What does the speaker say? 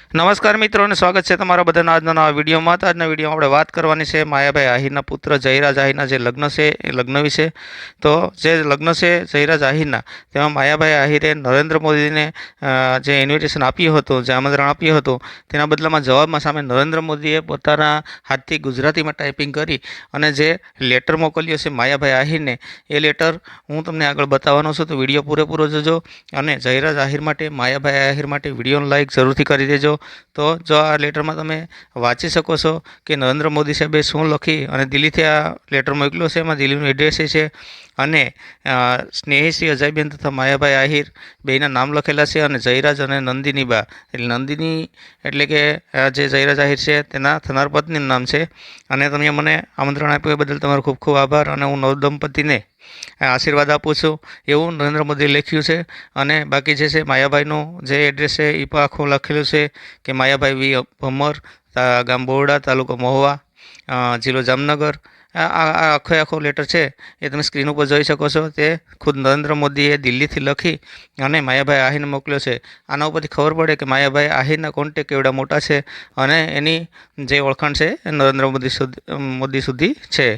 નમસ્કાર મિત્રો અને સ્વાગત છે તમારા બધાના આજના નવા વિડીયોમાં. તો આજના વિડીયોમાં આપણે વાત કરવાની છે માયાભાઈ આહિરના પુત્ર જયરાજ આહિરના જે લગ્ન છે એ લગ્ન વિશે. તો જે લગ્ન છે જયરાજ આહિરના, તેમાં માયાભાઈ આહિરે નરેન્દ્ર મોદીને જે ઇન્વિટેશન આપ્યું હતું, જે આમંત્રણ આપ્યું હતું, તેના બદલામાં જવાબમાં સામે નરેન્દ્ર મોદીએ પોતાના હાથથી ગુજરાતીમાં ટાઈપિંગ કરી અને જે લેટર મોકલ્યો છે માયાભાઈ આહિરને, એ લેટર હું તમને આગળ બતાવવાનો છું. તો વિડીયો પૂરેપૂરો જોજો અને જયરાજ આહિર માટે, માયાભાઈ આહિર માટે વિડીયોને લાઈક જરૂરથી કરી દેજો. તો જો આ લેટરમાં તમે વાંચી શકો છો કે નરેન્દ્ર મોદી સાહેબે શું લખી અને દિલ્હીથી આ લેટર મોકલ્યો છે. એમાં દિલ્હીનું એડ્રેસ છે અને સ્નેહીશ્રી અજયબેન તથા માયાભાઈ આહિર બેયના નામ લખેલા છે અને જયરાજ અને નંદિનીબા, એટલે નંદિની એટલે કે જે જયરાજ આહિર છે તેના થનાર પત્નીનું નામ છે. અને તમે મને આમંત્રણ આપ્યું એ બદલ તમારો ખૂબ ખૂબ આભાર અને હું નવદંપતિને આશીર્વાદ આપું છું એવું નરેન્દ્ર મોદીએ લખ્યું છે. અને બાકી જે છે માયાભાઈનું જે એડ્રેસ છે એ પણ આખું લખેલું છે કે માયાભાઈ વી ભમર, ગામ બોરડા, તાલુકો મહુવા, જિલ્લો જામનગર. આખો લેટર છે એ તમે સ્ક્રીન ઉપર જોઈ શકો છો. તે ખુદ નરેન્દ્ર મોદીએ દિલ્હીથી લખી અને માયાભાઈ આહિરને મોકલ્યો છે. આના ઉપરથી ખબર પડે કે માયાભાઈ આહિરના કોન્ટેક કેવડા મોટા છે અને એની જે ઓળખાણ છે એ નરેન્દ્ર મોદી સુધી છે.